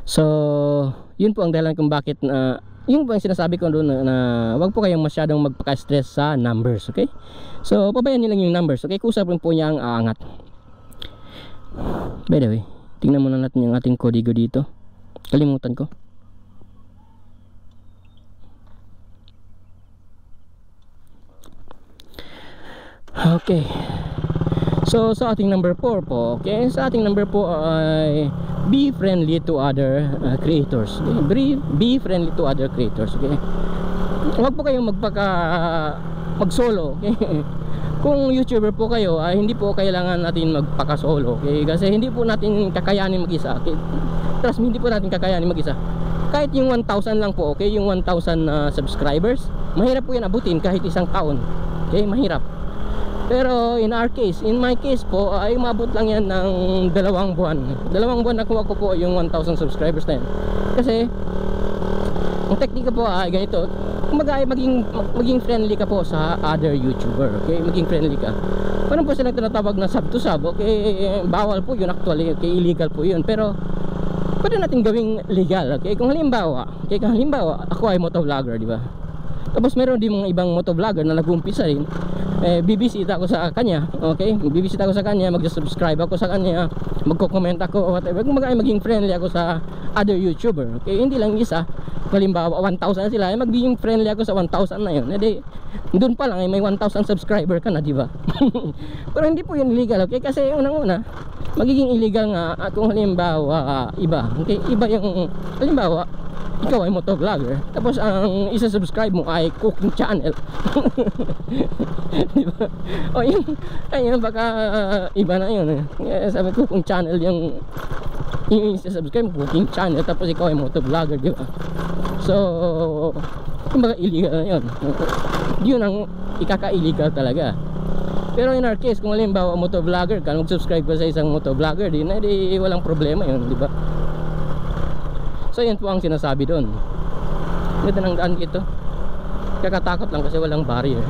So yun po ang dahilan kung bakit yung po ang sinasabi ko doon na wag po kayong masyadong magpaka-stress sa numbers, okay? So pabayaan niyo lang yung numbers, okay? Kusap rin po niya ang aangat. By the way, tingnan muna natin yung ating kodigo dito. Kalimutan ko. Okay. So sa ating number 4 po, okay? Sa ating number 4 ay be friendly to other creators. Okay? Be friendly to other creators, okay? Huwag po kayong mag-solo, okay? Kung YouTuber po kayo, ay hindi po kailangan natin magpaka-solo, okay? Kasi hindi po natin kakayanin mag-isa, okay? Trust me, hindi po natin kakayanin mag-isa. Kahit yung 1,000 lang po, okay? Yung 1,000 subscribers, mahirap po yan abutin kahit isang taon, okay? Mahirap. Pero in my case po ay umabot lang yan ng 2 buwan. 2 buwan nakuha ko po yung 1,000 subscribers na yan. Kasi ang teknika po ay ganito. Kumbaga maging friendly ka po sa other YouTuber, okay? Maging friendly ka. Parang po silang tinatawag na sub to sub, okay? Bawal po yun actually, okay? Illegal po yun. Pero pwede natin gawing legal, okay? Kung halimbawa ako ay motovlogger, di ba? Tapos meron din mga ibang motovlogger na nag-uumpisa rin, bibisita ako sa kanya, okay? Bibisita ako sa kanya, mag-subscribe ako sa kanya, magko-comment ako o whatever. Kung maging friendly ako sa other YouTuber, okay? Hindi lang isa. Halimbawa 1,000 sila, magiging friendly ako sa 1,000 na yun. Edi doon pa lang may 1,000 subscriber ka na, di ba? Pero hindi po yun illegal, okay? Kasi unang-una, magiging illegal nga kung halimbawa iba, okay? Iba yung halimbawa ikaw ay motovlogger, tapos ang isa-subscribe mo ay cooking channel. Diba? O yun, ayun, baka iba na yun, eh. Sabi ko, cooking channel yung isa-subscribe mo, cooking channel, tapos ikaw ay motovlogger, diba? So kumbaga illegal na yun. Yun ang ikaka-illegal talaga. Pero in our case, kung halimbawa motovlogger ka, mag-subscribe ka sa isang motovlogger din, di walang problema yun, diba? So yan po ang sinasabi doon. Ganda ng daan dito. Kakatakot lang kasi walang barrier.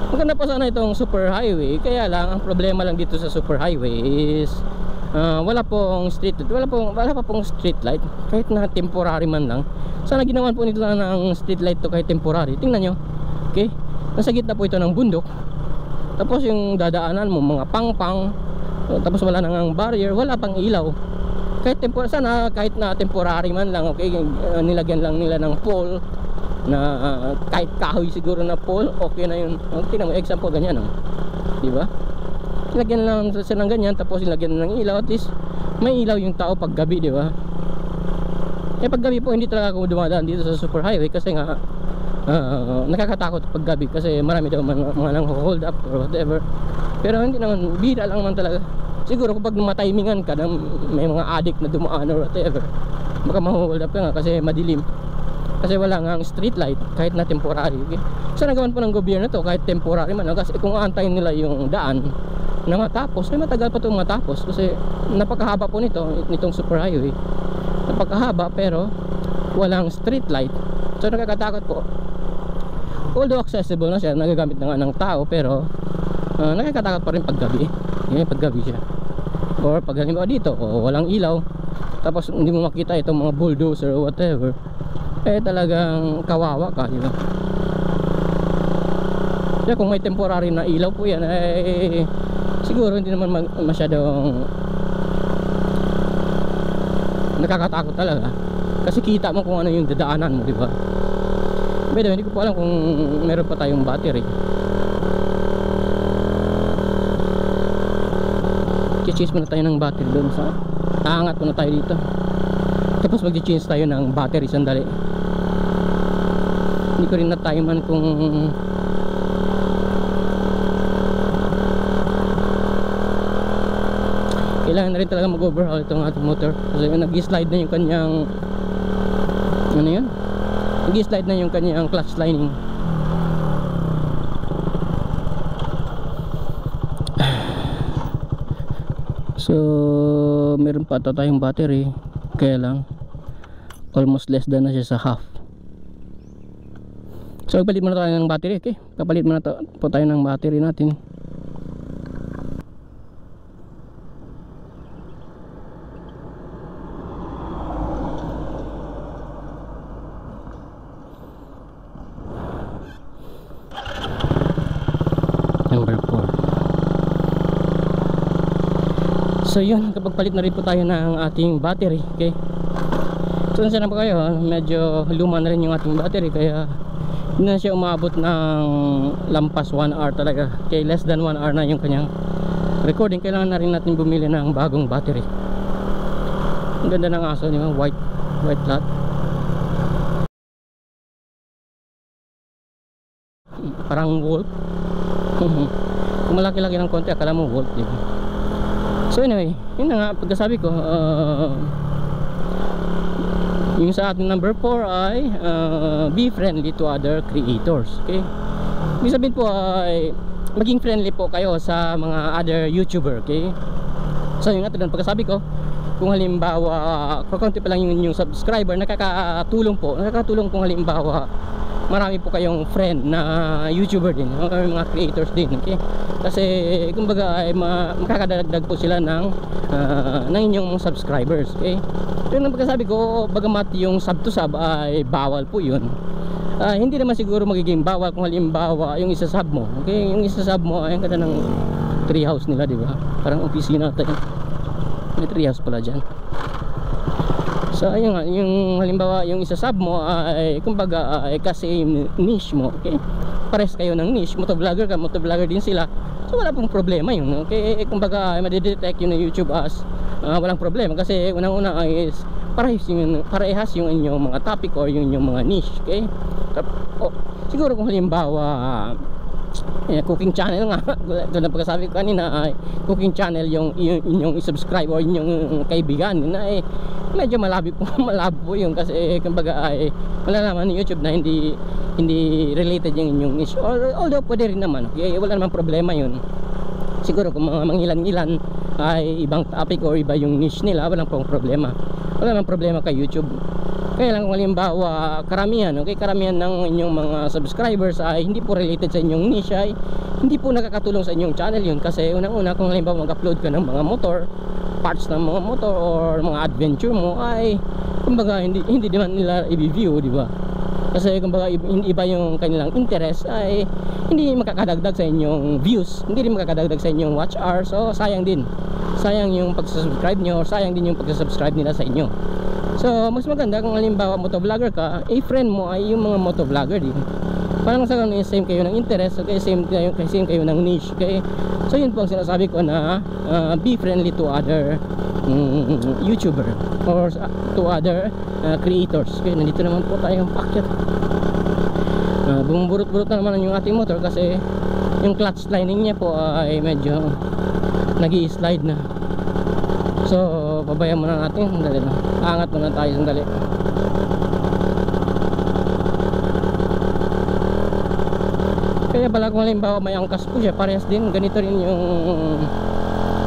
Maganda pa sana itong super highway. Kaya lang ang problema lang dito sa super highway is wala pong street light. Wala pa pong street light. Kahit na temporary man lang. Sana ginawan po nila ng street light to kahit temporary. Tingnan nyo. Okay? Nasa gitna po ito ng bundok. Tapos yung dadaanan mo mga pang-pang. Tapos wala nang barrier. Wala pang ilaw. Kahit sana kahit na temporary man lang, okay, nilagyan lang nila ng pole na kahit kahoy siguro na pole, okay na yun. Tingnan mo, example ganyan, di ba? Nilagyan lang sila ng ganyan, tapos nilagyan ng ilaw, at least may ilaw yung tao pag gabi, di ba? Eh pag gabi po hindi talaga ako dumadaan dito sa super highway kasi nga nakakatakot pag gabi kasi marami daw mga nang hold up or whatever. Pero hindi naman, bida lang man talaga. Siguro kapag matimingan ka na may mga addict na dumaan or whatever, baka ma-hold up ka nga kasi madilim. Kasi wala nga ang street light kahit na temporary, okay? So nagawan po ng gobyerno to kahit temporary man, kasi kung aantayin nila yung daan na matapos, ay matagal pa itong matapos kasi napakahaba po nitong super highway. Napakahaba pero walang street light. So nakakatakot po. Although accessible na siya, nagagamit na nga ng tao, pero nakakatakot pa rin pag gabi. Yan, pag gabi siya. Or pag halimbawa dito, walang ilaw, tapos hindi mo makita itong mga bulldozer or whatever, eh talagang kawawa ka, di ba? Kaya kung may temporary na ilaw po yan, eh siguro hindi naman masyadong nakakatakot talaga. Kasi kita mo kung ano yung dadaanan mo, di ba? Pero hindi ko po alam kung meron pa tayong battery. Change muna tayo ng battery doon sa aangat muna tayo dito, tapos mag-change tayo ng battery sandali. Hindi ko rin na-timean kung kailangan na rin talaga mag-overhaul itong ating motor kasi nag-slide na yung kanyang ano yun, nag-slide na yung kanyang clutch lining. So meron pa ito tayong battery, kaya lang almost less than na siya sa half. So magpalit muna tayo ng battery, okay? Kapalit muna po tayo ng battery natin. So yun, kapag palit na rin po tayo ng ating battery. Okay, so saan na po kayo, medyo luma na rin yung ating battery, kaya hindi na siya umabot ng lampas 1 hour talaga. Okay, less than 1 hour na yung kanyang recording. Kailangan na rin natin bumili ng bagong battery. Ang ganda ng aso, di ba? White lot. Parang wolf. Kung malaki-laki ng konti, akala mo wolf, di ba? So anyway, yun na nga, pagkasabi ko, yung sa ating number 4 ay be friendly to other creators. Okay, ibig sabihin po ay maging friendly po kayo sa mga other YouTuber. Okay, so yung ating pagkasabi ko, kung halimbawa kaunti pa lang yung subscriber, nakakatulong kung halimbawa marami po kayong friend na YouTuber din, mga creators din. Okay, kasi kumbaga ay makakadagdag po sila ng inyong subscribers. Okay, so yung pagkasabi ko, bagamat yung sub to sub ay bawal po yun, hindi naman siguro magiging bawal kung halimbawa yung isa-sub mo. Okay, yung isa-sub mo ay ang ganda ng treehouse nila, di ba? Parang opisina tayo, may treehouse pala dyan. So ayun nga, yung halimbawa yung isa-sub mo ay kumbaga ay kasi niche mo. Okay, pares kayo ng niche, motovlogger ka, motovlogger din sila, so wala pong problema yun. Okay, kumbaga ay madidetect yun ng YouTube as walang problema, kasi unang-una is parehas yung inyong mga topic or yung inyong mga niche. Okay, siguro kung halimbawa cooking channel nga, ito na pagkasabi ko kanina, ay cooking channel yung inyong subscribe o inyong kaibigan na medyo malabo po yun, kasi kumbaga ay malalaman ng YouTube na hindi related yung inyong niche. Although pwede rin naman, okay, wala namang problema yun. Siguro kung mga mangilan-ilan ay ibang topic o iba yung niche nila, walang problema. Wala namang problema kay YouTube. Kaya lang kung halimbawa karamihan ng inyong mga subscribers ay hindi po related sa inyong niche, ay hindi po nakakatulong sa inyong channel yun. Kasi unang-una, kung halimbawa mag-upload ka ng mga motor, parts ng mga motor or mga adventure mo, ay kumbaga hindi naman nila i-view, di ba? Kasi kumbaga iba yung kanilang interest, ay hindi makakadagdag sa inyong views, hindi rin makakadagdag sa inyong watch hour. So sayang yung pag-subscribe nyo, or sayang din yung pag-subscribe nila sa inyo. So mas maganda kung halimbawa motovlogger ka, friend mo ay yung mga motovlogger din, parang sa ganun same kayo ng interest. Okay, same kayo ng niche. Okay, so yun po ang sinasabi ko na be friendly to other YouTuber or to other creators. Okay, nandito naman po tayong packet. Bumuburot-burot na naman yung ating motor, kasi yung clutch lining niya po ay medyo nag-i-slide na. So pabayaan muna natin, sandali lang, angat muna tayo sandali. Kaya pala kung halimbawa may angkas po siya, parehas din, ganito rin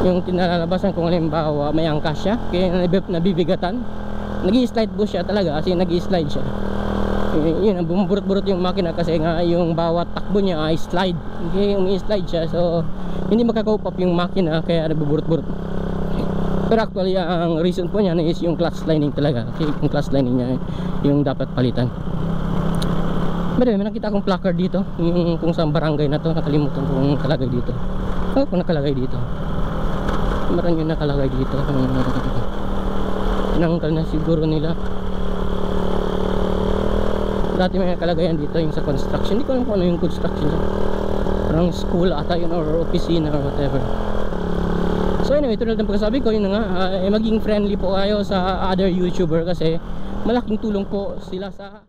yung tinalalabasan. Kung halimbawa may angkas siya, kaya nabibigatan, nag-i-slide po siya talaga, kasi nag-i-slide siya. Yun, bumuburot-burot yung makina, kasi nga yung bawat takbo niya ay slide. Okay, umi-slide siya, so hindi makaka-cope up yung makina, kaya nagbuburot-burot. Pero actually ang reason po niya is yung clutch lining talaga. Okay, yung clutch lining niya yung dapat palitan. Pero may nakita akong placard dito, yung kung saan barangay na to, nakalimutan kung nakalagay dito. Kung nakalagay dito, meron yung nakalagay dito. Tinanggal na siguro nila. Dati may nakalagayan dito yung sa construction, hindi ko alam kung ano yung construction niya. Parang school ata yun, or opisina or whatever. So anyway, tulad ng pagkasabi ko, yun nga, maging friendly po kayo sa other YouTuber, kasi malaking tulong po sila sa